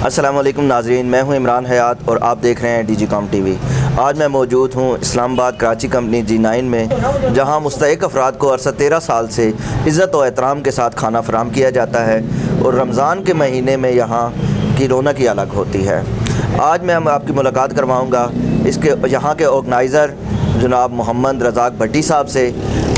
अस्सलाम वालेकुम नाज़रीन, मैं हूं इमरान हयात और आप देख रहे हैं DigiCom TV। आज मैं मौजूद हूं इस्लामाबाद कराची कंपनी G9 में, जहां मुस्तहिक अफराद को अरसा 13 साल से इज़्ज़त और एहतराम के साथ खाना फराहम किया जाता है और रमज़ान के महीने में यहाँ की रौनक ही अलग होती है। आज मैं आपकी मुलाकात करवाऊँगा इसके यहाँ के ऑर्गेनाइज़र जनाब मोहम्मद रज़ाक भट्टी साहब से,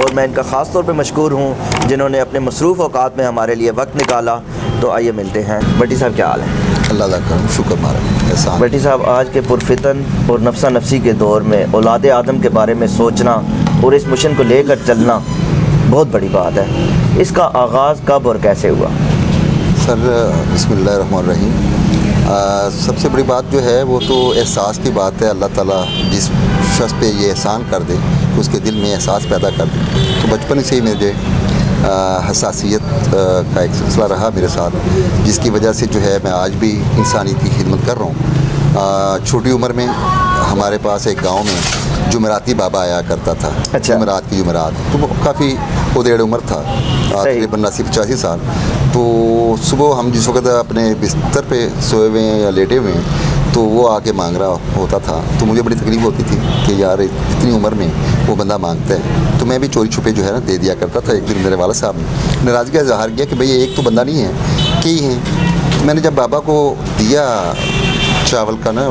और मैं इनका ख़ास तौर पे मशकूर हूँ जिन्होंने अपने मसरूफ़ औकात में हमारे लिए वक्त निकाला। तो आइए मिलते हैं। भट्टी साहब क्या हाल है? अल्लाह का शुक्र मारा एहसान। भट्टी साहब, आज के पुरफितन और नफ्सा नफसी के दौर में औलाद आदम के बारे में सोचना और इस मिशन को लेकर चलना बहुत बड़ी बात है। इसका आगाज़ कब और कैसे हुआ? सर बिस्मिल्लाहिर्रहमानिर्रहीम। सबसे बड़ी बात जो है वो तो एहसास की बात है। अल्लाह ताला जिस शख्स पे ये एहसान कर दे, उसके दिल में एहसास पैदा कर दे। तो बचपन से ही मुझे हसासियत का एक सिलसिला रहा मेरे साथ, जिसकी वजह से जो है मैं आज भी इंसानियत की खिदमत कर रहा हूँ। छोटी उम्र में हमारे पास एक गांव में जुमेराती बाबा आया करता था। अच्छा। जुमेरात की जुमेरात, तो वो काफ़ी उदेड़ उम्र था, तकरीबन 80-85 साल। तो सुबह हम जिस वक्त अपने बिस्तर पे सोए हुए हैं या लेटे हुए हैं, तो वो आके मांग रहा होता था। तो मुझे बड़ी तकलीफ़ होती थी कि यार इतनी उम्र में वो बंदा मांगता है। तो मैं भी चोरी छुपे जो है ना दे दिया करता था। एक दिन मेरे वाला साहब ने नाराज़गी का इज़हार किया कि भाई एक तो बंदा नहीं है, कई हैं। तो मैंने जब बाबा को दिया चावल का ना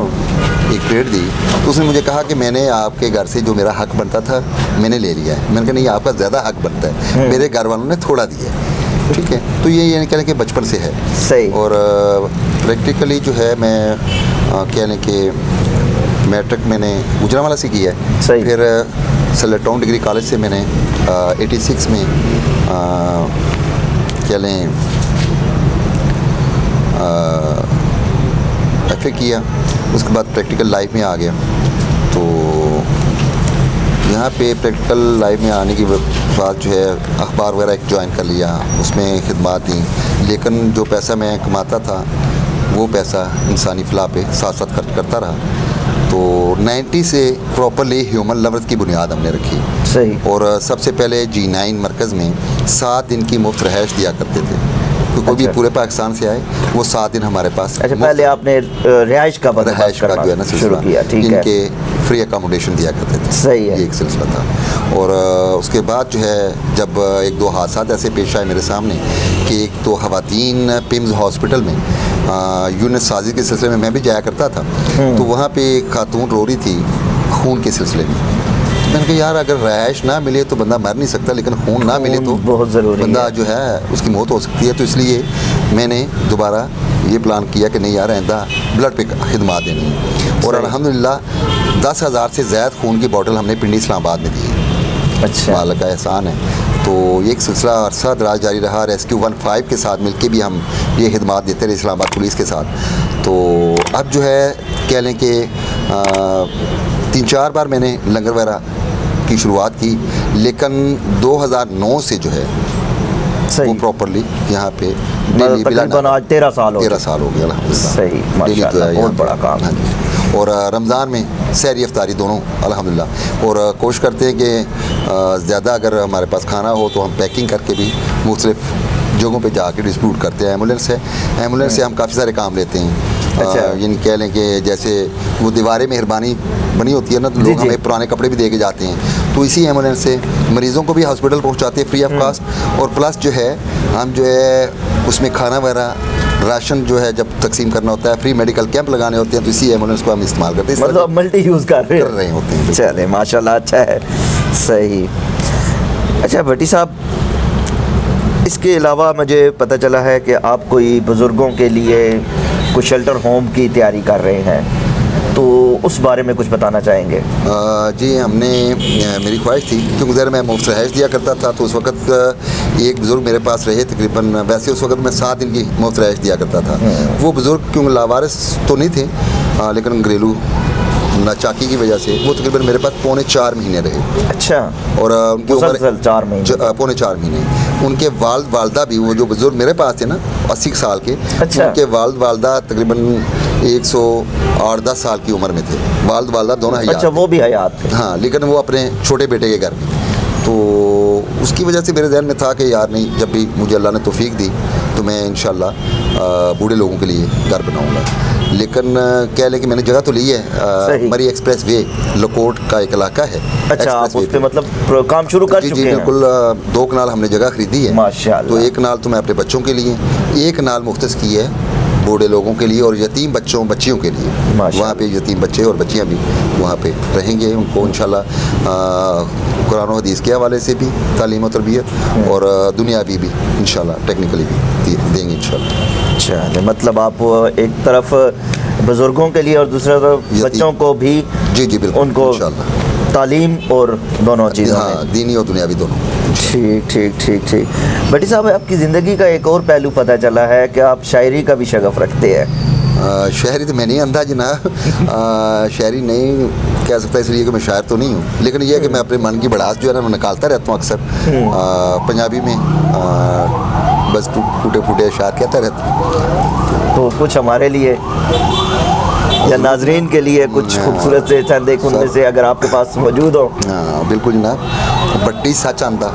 एक प्लेट दी, तो उसने मुझे कहा कि मैंने आपके घर से जो मेरा हक बनता था मैंने ले लिया है। मैंने कहा नहीं, आपका ज़्यादा हक बनता है, मेरे घर वालों ने थोड़ा दिया है। ठीक है, तो ये कहने के बचपन से है सही। और प्रैक्टिकली जो है मैं कहने के मैट्रिक मैंने गुजरांवाला से किया है। सही। फिर सलेटाउन डिग्री कॉलेज से मैंने 86 में क्या लें FA किया। उसके बाद प्रैक्टिकल लाइफ में आ गया। तो यहाँ पे प्रैक्टिकल लाइफ में आने की बाद जो है अखबार वगैरह एक ज्वाइन कर लिया, उसमें खिदमत दी। लेकिन जो पैसा मैं कमाता था वो पैसा इंसानी फलाह पे साथ साथ खर्च करता रहा। तो 90 से प्रॉपरली ह्यूमन लवर्स की बुनियाद हमने रखी। सही। और सबसे पहले G9 मरकज़ में 7 दिन की मुफ्त रहायश दिया करते थे। तो कोई भी पूरे पाकिस्तान से आए वो 7 दिन हमारे पास। अच्छा, पहले आपने रिहाइश का रहायश का जो है ना शुरू किया। ठीक है। इनके फ्री अकोमोडेशन दिया करते थे। सही है। ये एक सिलसिला था। और उसके बाद जो है जब एक दो हादसा ऐसे पेश आए मेरे सामने कि एक तो ख़वातीन पिम्स हॉस्पिटल में यूनिट साजी के सिलसिले में मैं भी जाया करता था। तो वहाँ पे एक खातून रो रही थी खून के सिलसिले में। मैंने कहा यार अगर रहायश ना मिले तो बंदा मर नहीं सकता, लेकिन खून ना मिले तो बहुत ज़रूरी बंदा जो है उसकी मौत हो सकती है। तो इसलिए मैंने दोबारा ये प्लान किया कि नहीं यार आइंदा ब्लड पे खिदमत देनी है। और अल्हम्दुलिल्लाह 10,000 से ज़्यादा खून की बोतल हमने पिंडी इस्लामाबाद में दी है। अच्छा। मालिक का एहसान है। तो ये एक सिलसिला अरसा दराज जारी रहा। रेस्क्यू 15 के साथ मिलके भी हम ये खिदमत देते रहे इस्लामाबाद पुलिस के साथ। तो अब जो है कह लें कि 3-4 बार मैंने लंगर वगैरह की शुरुआत की, लेकिन 2009 से जो है वो प्रॉपरली यहाँ पे तकरीबन आज 13 साल हो गए। 13 साल हो गया अल्हम्दुलिल्लाह। सही, माशाअल्लाह, बहुत बड़ा काम। हाँ जी। और रमज़ान में सहरी इफ्तारी दोनों अल्हम्दुलिल्लाह। और कोशिश करते हैं कि ज़्यादा अगर हमारे पास खाना हो तो हम पैकिंग करके भी मुख्तलिफ जगहों पे जाके डिस्ट्रीब्यूट करते हैं। एम्बुलेंस से हम काफ़ी सारे काम लेते हैं। अच्छा। यानी कह लें कि जैसे वो दीवारें मेहरबानी बनी होती है ना, तो लोग हमें पुराने कपड़े भी दे के जाते हैं। तो इसी एम्बुलेंस से मरीज़ों को भी हॉस्पिटल पहुंचाते हैं फ्री ऑफ कॉस्ट। और प्लस जो है हम जो है उसमें खाना वगैरह राशन जो है जब तकसीम करना होता है, फ्री मेडिकल कैंप लगाने होते हैं, तो इसी एम्बुलेंस को हम इस्तेमाल करते हैं। मतलब मल्टी यूज़ कर रहे होते हैं। चले माशाल्लाह, अच्छा है। सही। अच्छा भट्टी साहब, इसके अलावा मुझे पता चला है कि आप कोई बुज़ुर्गों के लिए कुछ शेल्टर होम की तैयारी कर रहे हैं, तो उस बारे में कुछ बताना चाहेंगे? जी, हमने मेरी ख्वाहिश थी क्योंकि ज़रा मैं मुफ्त रहायश दिया करता था। तो उस वक्त एक बुज़ुर्ग मेरे पास रहे तकरीबन, वैसे उस वक्त मैं 7 दिन की मुफ्त रहायश दिया करता था। वो बुज़ुर्ग क्योंकि लावारिस तो नहीं थे, लेकिन घरेलू नाचाकी की वजह से वो तकरीबन मेरे पास 4.25 महीने रहे। अच्छा। और उनकी उम्र 4 महीने, 4.25 महीने। उनके वालिद वालदा भी, वो जो बुजुर्ग मेरे पास थे ना 80 साल के, अच्छा। उनके वालिद वालदा तकरीबन 108-10 साल की उम्र में थे। वालिद वालदा दोनों हयात। अच्छा, वो भी हयात थे। हाँ, लेकिन वो अपने छोटे बेटे के घर में। तो उसकी वजह से मेरे जहन में था कि यार नहीं, जब भी मुझे अल्लाह ने तौफीक दी तो मैं इंशाल्लाह बूढ़े लोगों के लिए घर बनाऊंगा। लेकिन कह लें कि मैंने जगह तो ली है, मरी एक्सप्रेस वे लकोट का एक इलाका है। अच्छा, आप उस पे मतलब काम शुरू कर चुके हैं? जी बिल्कुल, 2 कनाल हमने जगह खरीदी है माशाअल्लाह। तो 1 कनाल तो मैं अपने बच्चों के लिए, 1 कनाल मुख्तस की है बूढ़े लोगों के लिए और यतीम बच्चियों के लिए। वहाँ पे यतीम बच्चे और बच्चियाँ भी वहाँ पे रहेंगे, उनको इंशाल्लाह कुरान और हदीस के हवाले से भी तालीम और तरबियत और दुनियावी भी इंशाल्लाह टेक्निकली भी देंगे इंशाल्लाह। अच्छा, मतलब आप एक तरफ बुज़ुर्गों के लिए और दूसरी तरफ बच्चों को भी, जी जी बिल्कुल, उनको इंशाल्लाह तालीम और दोनों चीज़ों में। हाँ, दीनी और दुनियावी दोनों। ठीक ठीक ठीक ठीक। भट्टी साहब, आपकी ज़िंदगी का एक और पहलू पता चला है कि आप शायरी का भी शगफ रखते हैं। शायरी तो मैं नहीं अंधा जनाब, शायरी नहीं कह सकता इसलिए कि मैं शायर तो नहीं हूँ, लेकिन यह है कि मैं अपने मन की भड़ास जो है ना मैं निकालता रहता हूँ अक्सर पंजाबी में, बस टूटे फूटे अशार कहता रहता हूँ। तो कुछ हमारे लिए या नाजरीन के लिए कुछ खूबसूरत से चंद एक उनमें से अगर आपके पास मौजूद हो। हाँ बिल्कुल जनाब। बट्टी सच आंदा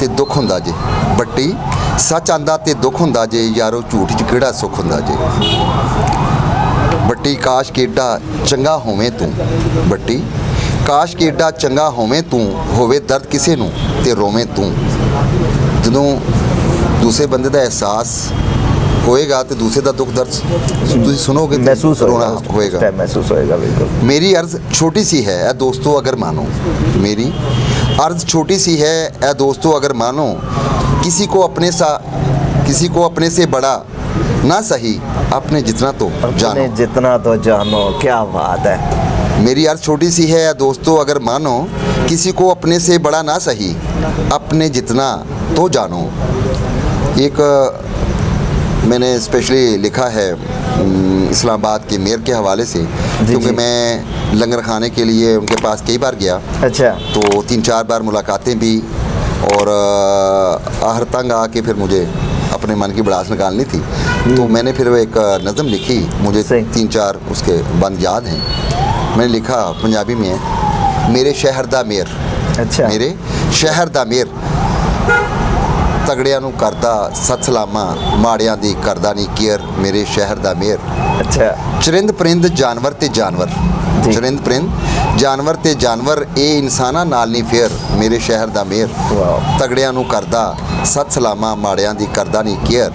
ते दुख हुंदा जे, बट्टी सच आंदा ते दुख हुंदा जे, यारो झूठ च किहड़ा सुख हुंदा जे। बट्टी काश केडा चंगा होवें तू, बट्टी काश केडा चंगा होवें तू, होवे दर्द किसे नूं ते रोवें तू। जदों दूसरे बंदे दा एहसास होएगा तो दूसरे का दुख दर्द तुम सुनोगे, महसूस रोना होएगा, महसूस होएगा बिल्कुल। मेरी अर्ज़ छोटी सी है ए दोस्तों अगर मानो, मेरी अर्ज़ छोटी सी है ए दोस्तों अगर मानो, किसी को अपने से बड़ा ना सही, अपने जितना तो जानो। अपने जितना तो जानो, क्या बात है। मेरी अर्ज़ छोटी सी है ए दोस्तों अगर मानो, किसी को अपने से बड़ा ना सही, अपने जितना तो जानो। एक मैंने स्पेशली लिखा है इस्लामाबाद के मेयर के हवाले से, क्योंकि मैं लंगर खाने के लिए उनके पास कई बार गया। अच्छा। तो 3-4 बार मुलाकातें भी, और आहर तंग आके फिर मुझे अपने मन की भड़ास निकालनी थी, तो मैंने फिर एक नज़म लिखी, मुझे 3-4 उसके बंद याद हैं। मैंने लिखा पंजाबी में है, मेरे शहर दा मेयर। अच्छा। मेरे शहर दा मेयर तगड़ियां नूं करदा सत सलामा, माड़ियां दी करदा नहीं केयर, मेरे शहर दा मेयर। अच्छा। चरिंद परिंद जानवर ते जानवर, चरिंद परिंद जानवर ते जानवर, ए इंसाना नाल नहीं फेयर, मेरे शहर दा मेयर। तगड़ियां नूं करदा सत सलामा, माड़ियां दी करदा नहीं केयर।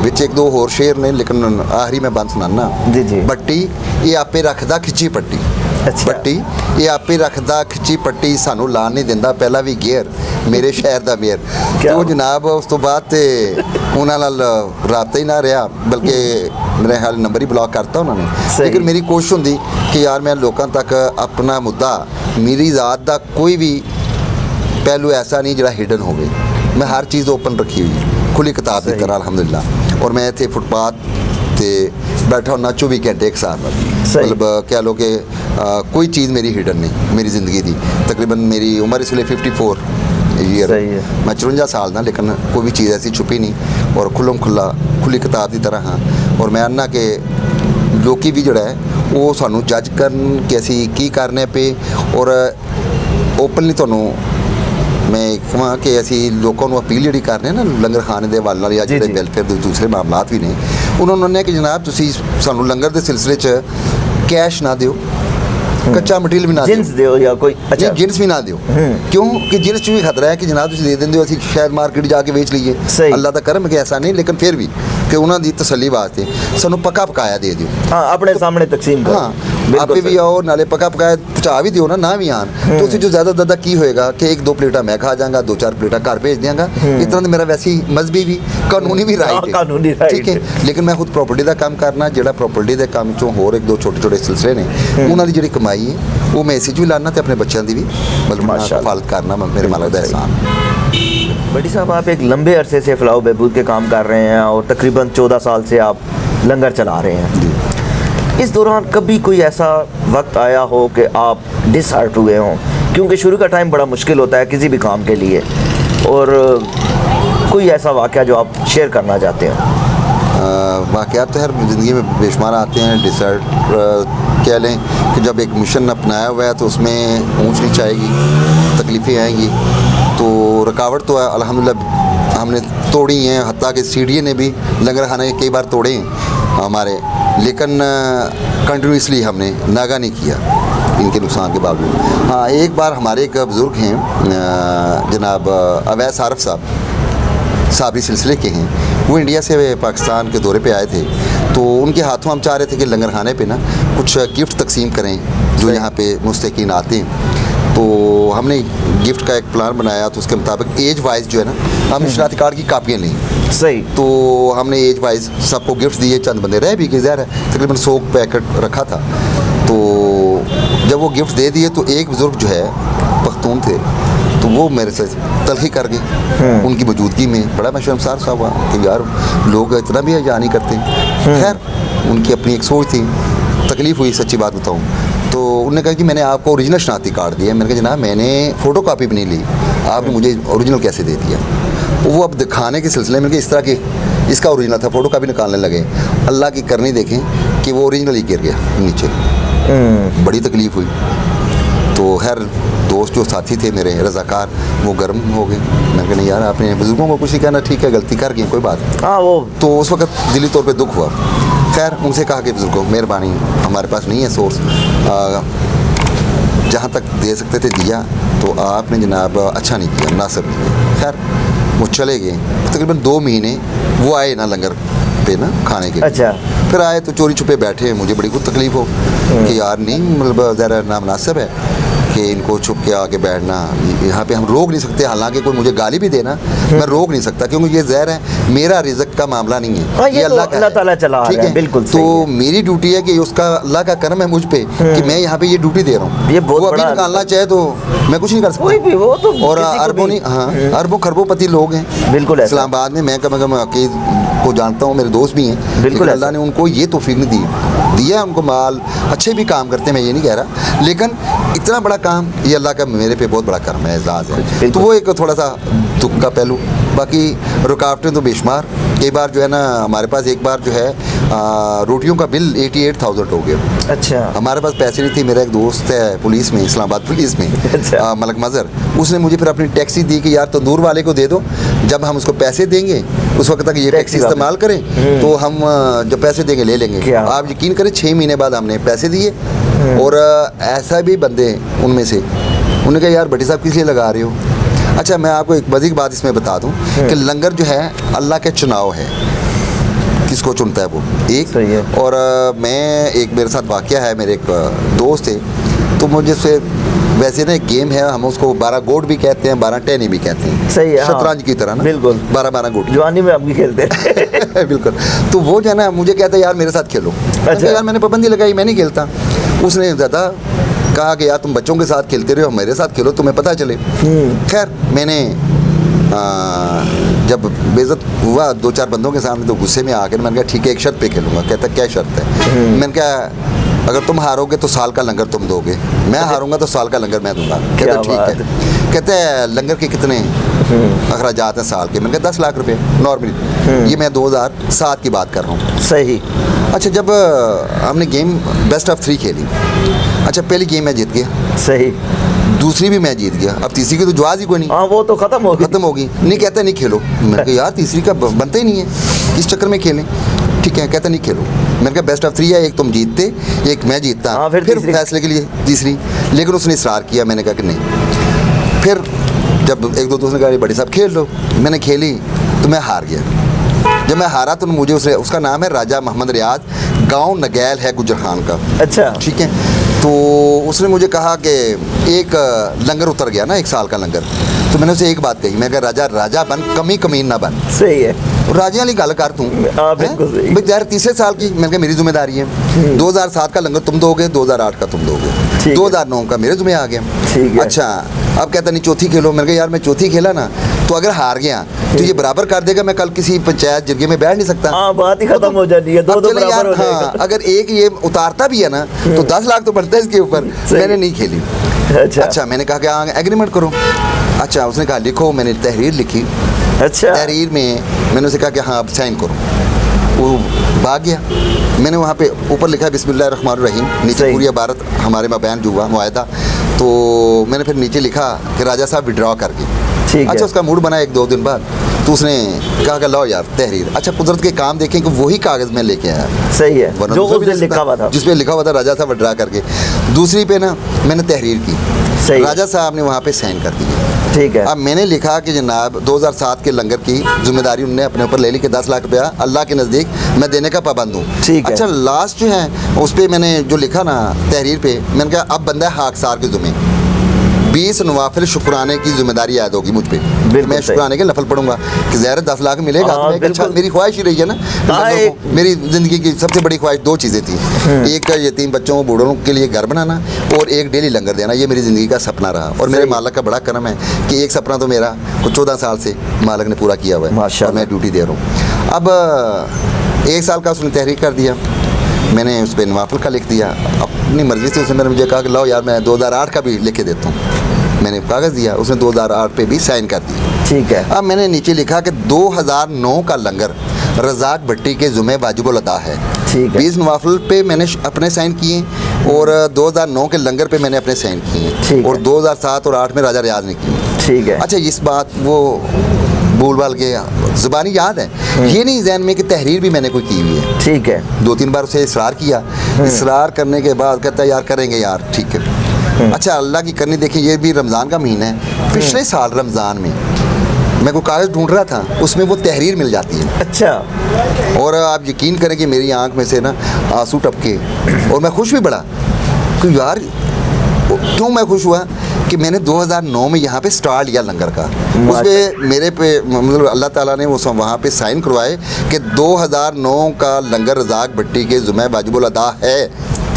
विच 1-2 होर शेर ने, लेकिन आखिरी मैं बंद सुनाना। जी जी। बट्टी ये आपे रखदा खिच्ची पट्टी। अच्छा। बट्टी ये आपे रखदा खिच्ची पट्टी, सानू लान नहीं दिंदा पहला भी गेयर, मेरे शहर दा मेयर। तो जनाब उस तो बाद ते उन्हां नाल राबता ही ना रहा, बल्कि मेरे ख्याल नंबर ही ब्लॉक करता उन्होंने। लेकिन मेरी कोशिश होंदी कि यार मैं लोगों तक अपना मुद्दा, मेरी ज़ात दा कोई भी पहलू ऐसा नहीं जिहड़ा हिडन होवे, मैं हर चीज़ ओपन रखी हुई है, खुली किताब की तरह अल्हम्दुलिल्लाह। और मैं इत्थे फुटपाथ ते बैठा होना 24 घंटे एक साथ, मतलब कह लो कि कोई चीज़ मेरी हिडन नहीं मेरी ज़िंदगी दी। तकरीबन मेरी उम्र इस वे 54 ईयर, मैं 54 साल दा, लेकिन कोई भी चीज़ ऐसी छुपी नहीं और खुली किताब की तरह हाँ। और मैं आना कि लोग भी जोड़ा है वो सानू जज करन कि असी की करने पे, और ओपनली तुहानू मैं कहां कि असी लोगों को अपील जी कर रहे हैं ना लंगर खाने के हवाले या जो वैलफेयर के दूसरे मामलात भी ने, उन्होंने कि जनाब तुसी सानू लंगर के सिलसिले च कैश ना दिओ, कच्चा मटीरियल भी ना जिन्स दिओ या कोई अच्छा जिन्स भी ना दिओ। क्यों कि जिन्स च भी खतरा है कि जनाब तुसी दे देंगे असी शायद मार्केट जाके बेच लीए, अल्लाह का करम कि ऐसा नहीं, लेकिन फिर भी कि उन्होंने तसली वास्ते सानू पका पकाया दे दिओ। हाँ, अपने सामने तकसीम करो। हाँ, आप भी आओ नाले पका पकाया पहुँचा भी दिओ ना भी आन, तो उसी जो ज़्यादा की होएगा कि 1-2 प्लेटा मैं खा जाऊँगा, 2-4 प्लेटा घर भेज देंगा। इस तरह मेरा वैसे ही मजहबी भी कानूनी भी राइट है, ठीक है। लेकिन मैं खुद प्रॉपर्टी का काम करना, जो प्रॉपर्टी के काम चों होर 1-2 छोटे सिलसिले ने, उन्होंने जी कमाई है वो मैं इसी च भी लाना तो अपने बच्चों की भी मतलब हिफाजत करना, मेरे मालिक का एहसान। भट्टी साहब, आप एक लंबे अरसे से फलाह बहबूद के काम कर रहे हैं और तकरीबन 14 साल से आप लंगर चला रहे हैं। इस दौरान कभी कोई ऐसा वक्त आया हो कि आप डिसहार्ट हुए हों? क्योंकि शुरू का टाइम बड़ा मुश्किल होता है किसी भी काम के लिए, और कोई ऐसा वाक़या जो आप शेयर करना चाहते हैं? वाक़यात तो हर ज़िंदगी में बेशुमार आते हैं। डिसहार्ट कह लें कि जब एक मिशन अपनाया हुआ है तो उसमें ऊंच नीच आएगी, तकलीफ़ें आएंगी, रुकावट तो अल्हम्दुलिल्लाह हमने तोड़ी हैं, हत्ता कि सीढ़ी ने भी लंगर खाने कई बार तोड़े हैं हमारे, लेकिन कंटिन्यूसली हमने नागा नहीं किया इनके नुकसान के बावजूद। हाँ, एक बार हमारे एक बुज़ुर्ग हैं जनाब अवैस आरफ साहब, साबरी सिलसिले के हैं, वो इंडिया से पाकिस्तान के दौरे पे आए थे, तो उनके हाथों हम चाह रहे थे कि लंगर खाने पे ना कुछ गिफ्ट तकसीम करें जो यहाँ पे मुस्तकीन आते हैं। तो हमने गिफ्ट का एक प्लान बनाया, तो उसके मुताबिक एज वाइज जो है ना हमने शनाख्ती कार्ड की कापियाँ ली। सही। तो हमने एज वाइज सबको गिफ्ट दिए, चंद बंदे रह भी गए, ज़ाहिर है तकरीबन 100 पैकेट रखा था। तो जब वो गिफ्ट दे दिए तो एक बुज़ुर्ग जो है पख्तून थे, तो वो मेरे से तलखी कर गए उनकी मौजूदगी में। बड़ा मैं शर्मसार सा हुआ कि यार लोग इतना भी हया नहीं करते। खैर उनकी अपनी एक सोच थी, तकलीफ़ हुई, सच्ची बात बताऊँ तो उन्होंने कहा कि मैंने आपको ओरिजिनल शनाख्ती कार्ड दिया। मैंने कहा जनाब मैंने फ़ोटो कापी भी नहीं ली, आपने मुझे ओरिजिनल कैसे दे दिया। वो अब दिखाने के सिलसिले में कि इस तरह की इसका ओरिजिनल था, फ़ोटो कापी निकालने लगे। अल्लाह की करनी देखें कि वो ओरिजिनल ही गिर गया नीचे। बड़ी तकलीफ़ हुई। तो खैर दोस्त जो साथी थे मेरे रज़ाकार, वो गर्म हो गए। मैंने कहा नहीं यार आपने बुज़ुर्गों को कुछ नहीं कहना, ठीक है गलती कर गई कोई बात नहीं। हाँ वो तो उस वक्त दिली तौर पे दुख हुआ। खैर उनसे कहा कि बुज़ुर्गों मेहरबानी, हमारे पास नहीं है सोर्स, जहाँ तक दे सकते थे दिया, तो आपने जनाब अच्छा नहीं किया, मुनासिब नहीं किया। खैर वो चले गए। तकरीबन 2 महीने वो आए ना लंगर पे ना खाने के लिए। अच्छा। फिर आए तो चोरी छुपे बैठे, मुझे बड़ी कुछ तकलीफ़ हो कि यार नहीं मतलब ज़रा नामुनासिब है कि इनको छुप के आके बैठना। यहाँ पे हम रोक नहीं सकते, हालांकि कोई मुझे गाली भी देना मैं रोक नहीं सकता, क्योंकि ये ज़हर है, मेरा रिज़्क का मामला नहीं है, ये अल्लाह का अल्लाह ताला चला ठीक रहा है। है, बिल्कुल तो मेरी ड्यूटी है कि उसका अल्लाह का करम है मुझ पे कि मैं यहाँ पे ये ड्यूटी दे रहा हूँ। ये बहुत वो अभी बड़ा निकालना चाहे तो मैं कुछ नहीं कर कोई भी वो तो सकता। और किसी को अरबों भी- नहीं, हाँ अरबों खरबोपति लोग हैं बिल्कुल ऐसा। इस्लामाबाद में। मैं कम अकीद को जानता हूँ, मेरे दोस्त भी हैं, बिल्कुल लेकिन ऐसा। अल्लाह ने उनको ये तौफीक नहीं दी, दिया उनको माल, अच्छे भी काम करते हैं, मैं ये नहीं कह रहा, लेकिन इतना बड़ा काम ये अल्लाह का मेरे पे बहुत बड़ा करम है, एजाज़ है। तो वो एक थोड़ा सा दुख का पहलू। बाकी रुकावटें तो बेशुमार। कई बार जो है ना हमारे पास एक बार जो है रोटियों का बिल 88,000 हो गया। अच्छा। हमारे पास पैसे नहीं थे। मेरा एक दोस्त है पुलिस में, इस्लामाबाद पुलिस में, अच्छा। मलक मज़र, उसने मुझे फिर अपनी टैक्सी दी कि यार तंदूर वाले को दे दो, जब हम उसको पैसे देंगे उस वक्त तक ये टैक्सी इस्तेमाल करें, तो हम जब पैसे देंगे ले लेंगे। आप यकीन करें 6 महीने बाद हमने पैसे दिए। और ऐसा भी बंदे उनमें से उन्होंने कहा यार भट्टी साहब किस लिए लगा रहे हो। अच्छा मैं आपको एक मज़ीद बात इसमें बता दूं कि लंगर जो है अल्लाह के चुनाव है, किसको चुनता है वो एक। सही है। और मैं एक मेरे साथ वाक़या है, मेरे एक दोस्त थे, तो मुझे से वैसे ना एक गेम है, हम उसको 12 गोट भी कहते हैं, 12 टहनी भी कहते हैं। सही है। शतरंज की तरह ना, बिल्कुल 12 गोट जवानी में हम भी खेलते हैं। बिल्कुल। तो वो जो है ना मुझे कहता है यार मेरे साथ खेलो। अच्छा। यार मैंने पाबंदी लगाई, मैं नहीं खेलता। उसने ज़्यादा कहा कि यार तुम बच्चों के साथ खेलते रहो, मेरे साथ खेलो, तुम्हें पता चले। खैर मैंने जब बेइज्जत हुआ 2-4 बंदों के सामने, तो गुस्से में आकर मैंने कहा ठीक है एक शर्त पे खेलूंगा। कहता क्या शर्त है। मैंने कहा अगर तुम हारोगे तो साल का लंगर तुम दोगे, मैं हारूंगा तो साल का लंगर मैं दूंगा। कहता ठीक है। कहते हैं लंगर के कितने अखराजात हैं साल के। मैंने कहा 10 लाख रुपए नॉर्मली। ये मैं 2007 की बात कर रहा हूँ। सही। अच्छा जब हमने गेम बेस्ट ऑफ 3 खेली, अच्छा पहली गेम मैं जीत गया, सही। दूसरी भी मैं जीत गया, अब तीसरी की तो जवाब ही कोई नहीं, हाँ वो तो खत्म हो गई। खत्म होगी। नहीं कहता नहीं खेलो। मैंने कहा यार तीसरी का बनता ही नहीं है, इस चक्कर में खेलें। ठीक है, कहता नहीं खेलो। मैंने कहा बेस्ट ऑफ 3 है, एक तुम जीतते एक मैं जीतता। हाँ, फिर फैसले के लिए तीसरी, लेकिन उसने इसरार किया। मैंने कहा कि नहीं। फिर जब एक दो दोस्त ने कहा बड़ी साहब खेल लो, मैंने खेली तो मैं हार गया। जब मैं हारा तो मुझे उसका नाम है राजा मोहम्मद रियाज, गांव नगैल है गुजर खान का। अच्छा। ठीक है। तो उसने मुझे कहा कि एक लंगर उतर गया ना, 1 साल का लंगर। तो मैंने उसे एक बात कही, मैं कहा राजा राजा बन, कमी कमीन ना बन। सही है। राजियां वाली गल कर तू। हाँ, बिल्कुल सही। भाई यार तीसरे साल की मैंने कहा मेरी जिम्मेदारी है। 2007 का लंगर तुम दोगे, 2008 का तुम दोगे, 2009 का मेरे जिम्मे आ गया। ठीक है। अच्छा अब कहता नहीं चौथी खेलो। मैंने कहा यार मैं चौथी खेला ना तो अगर हार गया तो ये बराबर कर देगा, मैं कल किसी पंचायत जरगे में बैठ नहीं सकता। हाँ बात ही खत्म हो जानी है, दो अब चले बराबर यार, हो जाएगा। हाँ, अगर एक ये उतारता भी है ना तो 10 लाख तो बढ़ता है इसके ऊपर। मैंने नहीं खेली। अच्छा मैंने कहा कि हाँ एग्रीमेंट करो। अच्छा उसने कहा लिखो। मैंने तहरीर लिखी। अच्छा। तहरीर में मैंने उसे कहा कि हाँ अब साइन करो। वो भाग गया। मैंने वहाँ पे ऊपर लिखा बिस्मिल्लाहिर्रहमानिर्रहीम, नीचे पूरी इबारत हमारे में बयान जो हुआ मुआहदा। तो मैंने फिर नीचे लिखा कि राजा साहब विड्रॉ कर गए। ठीक है। अच्छा उसका मूड बना 1-2 दिन बाद, तो उसने कहा कि लो यार तहरीर। अच्छा कुदरत के काम देखें कि वही कागज़ में लेके आया, सही है, वरना जो दूसरा उस भी दिन ले लिखा हुआ था। जिस पे लिखा हुआ था राजा साहब ड्रा करके। दूसरी पे ना मैंने तहरीर की, सही है। राजा साहब ने वहाँ पे साइन कर दिए। ठीक है। अब मैंने लिखा कि जनाब 2007 के लंगर की जिम्मेदारी उन्होंने अपने ऊपर ले ली कि 10 लाख रुपया अल्लाह के नज़दीक मैं देने का पाबंद हूँ। ठीक है। अच्छा लास्ट जो है उस पर मैंने जो लिखा ना तहरीर पे, मैंने कहा अब बंदा है हाकसार के ज़ुम्मे 20 नवाफिल शुक्राने की जिम्मेदारी आयद होगी मुझ पे। मैं शुक्राने के नफल पढ़ूंगा कि ज़ाहिर 10 लाख मिलेगा। हाँ, तो मैं अच्छा मेरी ख्वाहिश ही रही है ना। मेरी ज़िंदगी की सबसे बड़ी ख्वाहिश 2 चीज़ें थी, एक यतीम बच्चों बूढ़ों के लिए घर बनाना और एक डेली लंगर देना। ये मेरी ज़िंदगी का सपना रहा और मेरे मालिक का बड़ा करम है कि एक सपना तो मेरा कुछ 14 साल से मालिक ने पूरा किया हुआ है और मैं ड्यूटी दे रहा हूँ। अब 1 साल का उसने तहरीर कर दिया, मैंने उस पर नवाफिल का लिख दिया अपनी मर्ज़ी से। उसने मुझे कहा कि लो यार मैं 2008 का भी लिख के देता हूँ। मैंने कागज़ दिया, उसने 2008 पे भी साइन कर दी। ठीक है। अब मैंने नीचे लिखा कि 2009 का लंगर रज़ाक भट्टी के ज़ुम्मे वाजिबुल अदा है। ठीक है। 20 नवाफिल पे मैंने अपने साइन किए और 2009 के लंगर पे मैंने अपने साइन किए और 2007 और 8 में राजा रियाज ने किए। ठीक है। अच्छा इस बात वो भूल भाल के ज़ुबानी याद है, ये नहीं ज़हन में कि तहरीर भी मैंने कोई की हुई है। ठीक है। 2-3 बार उसे इसरार किया, इसरार करने के बाद कहता है यार करेंगे यार, ठीक है। अच्छा अल्लाह की करनी देखिए, ये भी रमज़ान का महीना है। पिछले साल रमज़ान में मैं कोई कागज़ ढूंढ रहा था, उसमें वो तहरीर मिल जाती है। अच्छा। और आप यकीन करें कि मेरी आंख में से ना आंसू टपके और मैं खुश भी बड़ा कि यार क्यों मैं खुश हुआ कि मैंने 2009 में यहाँ पे स्टार लिया लंगर का। उस पर मेरे पे मतलब अल्लाह ताला ने वो वहाँ पे साइन करवाए कि 2009 का लंगर रज़ाक भट्टी के ज़ुम्मे वाजिबुल अदा है।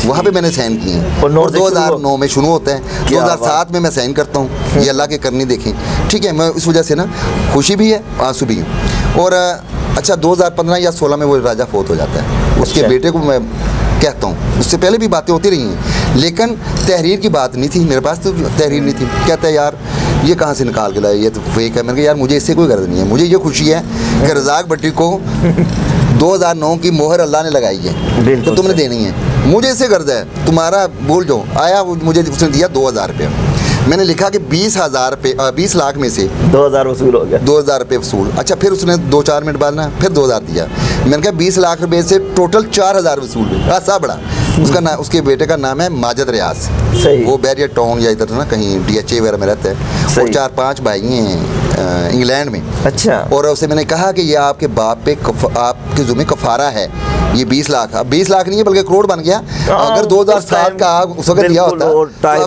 वहाँ पे मैंने साइन किए और 2009 में शुरू होता है, 2007 में मैं साइन करता हूँ। ये अल्लाह के करनी देखें, ठीक है। मैं इस वजह से ना खुशी भी है आंसू भी है। और अच्छा 2015 या 16 में वो राजा फोत हो जाता है। उसके बेटे को मैं कहता हूँ, उससे पहले भी बातें होती रही हैं लेकिन तहरीर की बात नहीं थी, मेरे पास तो तहरीर नहीं थी। कहता है यार ये कहाँ से निकाल के लाए, ये तो फेक है। मैंने कहा यार मुझे इससे कोई गर्ज नहीं है, मुझे ये खुशी है कि रज़ाक भट्टी को 2009 की मोहर अल्लाह ने लगाई है तो तुमने देनी है। मुझे इससे गर्ज है, तुम्हारा भूल जाओ। आया मुझे उसने दिया 2000 रुपये। मैंने लिखा कि 20,000 रुपये 20 लाख में से 2000 वसूल हो गया, 2000 रुपये वसूल। अच्छा फिर उसने 2-4 मिनट बाद ना फिर 2000 दिया। मैंने कहा 20 लाख रुपये से टोटल 4000 वसूल हुए। ऐसा बड़ा उसका नाम, उसके बेटे का नाम है माजिद रियाज। सही। वो बैरियर टाउन या इधर ना कहीं DHA वगैरह में रहता है और 4-5 भाई हैं इंग्लैंड में। अच्छा। और उससे मैंने कहा कि ये आपके बाप पे आपके ज़ुम्मे कफ़ारा है, ये 20 लाख। अब 20 लाख नहीं है बल्कि करोड़ बन गया। अगर 2007 का उस वक्त दिया होता तो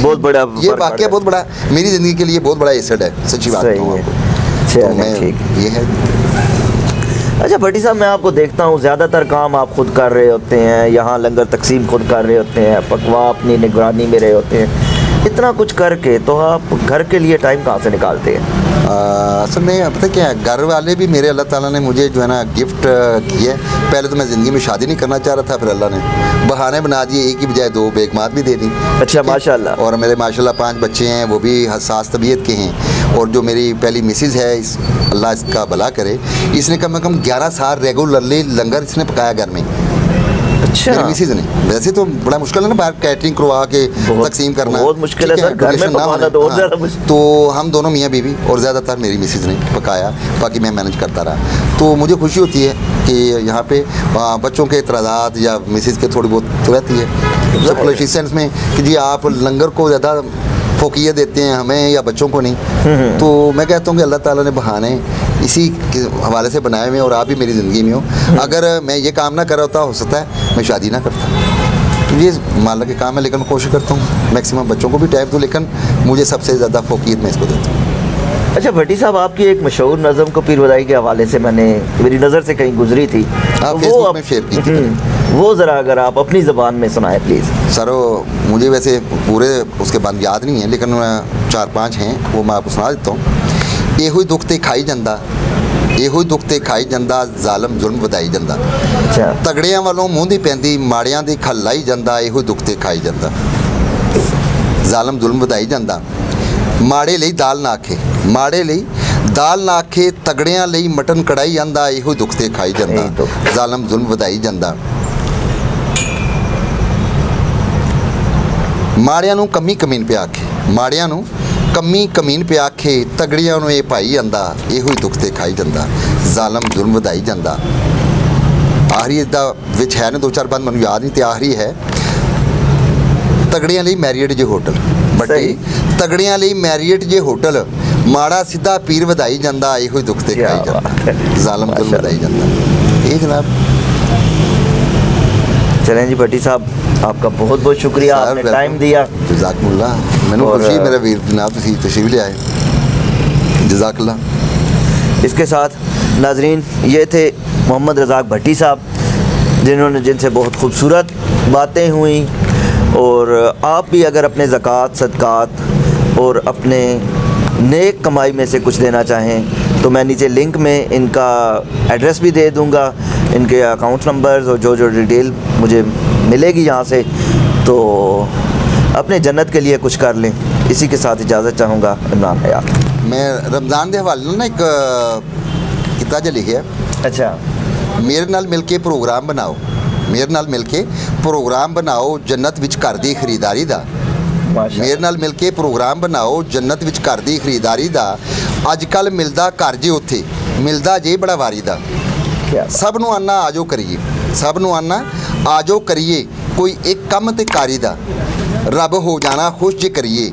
बहुत बड़ा, ये वाकया बहुत बड़ा मेरी ज़िंदगी के लिए बहुत बड़ा एसेट है, सच्ची बात कहूँ आपको। तो मैं ये है। अच्छा भट्टी साहब, मैं आपको देखता हूँ ज़्यादातर काम आप खुद कर रहे होते हैं, यहाँ लंगर तकसीम खुद कर रहे होते हैं, पकवा अपनी निगरानी में रहे होते हैं। इतना कुछ करके तो आप घर के लिए टाइम कहाँ से निकालते हैं? असल में पता क्या है, घर वाले भी मेरे अल्लाह ताला ने मुझे जो है ना गिफ्ट किया। पहले तो मैं ज़िंदगी में शादी नहीं करना चाह रहा था, फिर अल्लाह ने बहाने बना दिए, एक की बजाय 2 बेगमात भी दे दी। अच्छा माशाल्लाह। और मेरे माशाल्लाह 5 बच्चे हैं, वो भी हसास तबीयत के हैं। और जो मेरी पहली मिसिज़ है, अल्लाह इसका भला करे, इसने कम से कम 11 साल रेगुलरली लंगर इसने पकाया घर में। अच्छा। मेरी मिसिज़ ने, वैसे तो बड़ा मुश्किल है ना बाहर कैटरिंग करवा के तकसीम करना, बहुत मुश्किल है सर, घर में पकाना तो और ज़्यादा मुश्किल। तो हम दोनों मियाँ बीवी और ज़्यादातर मेरी मिसिज़ ने पकाया, बाकी मैं मैनेज करता रहा। तो मुझे खुशी होती है कि यहाँ पे बच्चों के इतराज़ात या मिसिज़ के थोड़ी बहुत तो रहती है इस सेंस में कि जी आप लंगर को ज़्यादा फोकियत देते हैं हमें या बच्चों को नहीं। तो मैं कहता हूँ कि अल्लाह ताला ने बहाने इसी के हवाले से बनाए हुए और आप भी मेरी ज़िंदगी में हो। अगर मैं ये काम ना कर रहा होता, हो सकता है मैं शादी ना करता। तो ये मालिक के काम है, लेकिन मैं कोशिश करता हूँ मैक्सिमम बच्चों को भी टाइम दूँ, लेकिन मुझे सबसे ज़्यादा फोकियत मैं इसको देता हूँ। अच्छा भट्टी साहब, आपकी एक मशहूर नज़म को पीर बदाई के हवाले से मेरी नज़र से कहीं गुजरी थी, वो में शेयर की थी, वो ज़रा अगर आप अपनी ज़बान में सुनाएं प्लीज़। सर मुझे वैसे पूरे उसके बाद याद नहीं है, लेकिन 4-5 हैं, वो मैं आपको सुना देता हूँ। ये हुई दुख ते खाई जंदा, ये हुई दुख ते खाई जंदा, ज़ालम जुल्म वधाई जंदा। अच्छा। तगड़ियां वालों मूँह दी पैंदी, माड़ियां दी खलाई जंदा, ये हुई दुख ते खाई जंदा, ज़ालम जुल्म वधाई जंदा। माड़े ਲਈ दाल ना आखे, माड़े ਲਈ दाल ना आखे, तगड़ियां ਲਈ मटन कढ़ाई ਜਾਂਦਾ, ਇਹੋ ਦੁੱਖ ਤੇ ਖਾਈ ਜਾਂਦਾ, ਜ਼ਾਲਮ ਜ਼ੁਲਮ ਵਧਾਈ ਜਾਂਦਾ। ਮਾੜਿਆਂ ਨੂੰ ਕਮੀ ਕਮੀਨ ਪਿਆ ਆਖੇ, ਮਾੜਿਆਂ ਨੂੰ ਕਮੀ ਕਮੀਨ ਪਿਆ ਆਖੇ ਤਗੜੀਆਂ ਨੂੰ ਇਹ ਭਾਈ ਜਾਂਦਾ ਇਹੋ ਹੀ ਦੁੱਖ ਤੇ ਖਾਈ ਜਾਂਦਾ ਜ਼ਾਲਮ ਜ਼ੁਲਮ ਵਧਾਈ ਜਾਂਦਾ। ਆਖਰੀ ਦਾ ਵਿੱਚ ਹੈ ਨੇ ਦੋ ਚਾਰ ਬੰਦ ਮੈਨੂੰ ਯਾਦ ਨਹੀਂ ਤੇ ਆਖਰੀ ਹੈ ਤਗੜੀਆਂ ਲਈ ਮੈਰੀਅਟ ਜੇ ਹੋਟਲ ਬੱਟੀ ਤਗੜੀਆਂ ਲਈ ਮੈਰੀਅਟ ਜੇ ਹੋਟਲ ਮਾੜਾ ਸਿੱਧਾ ਪੀਰ ਵਧਾਈ ਜਾਂਦਾ ਇਹੋ ਹੀ ਦੁੱਖ ਤੇ ਖਾਈ ਜਾਂਦਾ ਜ਼ਾਲਮ ਜ਼ੁਲਮ ਵਧਾਈ ਜਾਂਦਾ। ਇਹ जनाब चलें जी भट्टी साहब, आपका बहुत बहुत शुक्रिया, आपने टाइम दिया। जज़ाकमुल्लाह, मैंने खुशी मेरा वीर जनाब तुसी तशरीफ ले आए, जज़ाकल्लाह। इसके साथ नाजरीन ये थे मोहम्मद रज़ाक भट्टी साहब जिनसे बहुत खूबसूरत बातें हुई। और आप भी अगर अपने ज़कात सदक़ात और अपने नेक कमाई में से कुछ देना चाहें तो मैं नीचे लिंक में इनका एड्रेस भी दे दूंगा, इनके अकाउंट नंबर्स और जो डिटेल मुझे मिलेगी यहाँ से, तो अपने जन्नत के लिए कुछ कर लें। इसी के साथ इजाज़त चाहूँगा। इमरान हयात। मैं रमज़ान के हवाले ना एक किताब जो लिखा अच्छा, मेरे नाल मिल के प्रोग्राम बनाओ, मेरे नाल मिल के प्रोग्राम बनाओ जन्नत विच घर दी खरीदारी दा। मेरे नाल मिल के प्रोग्राम बनाओ जन्नत विच घर दी खरीदारी दा। अजकल मिलदा घर जे उत्थे मिलदा जे बड़ा वारी दा। सब नूं आना आजो करिए, सब नूं आना आजो करिए कोई एक कम ते कारी दा। रब हो जाना खुश जे करिए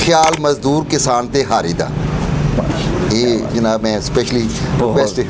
ख्याल मजदूर किसान ते हारी दा। ये जनाब मैं स्पेशली रिक्वेस्ट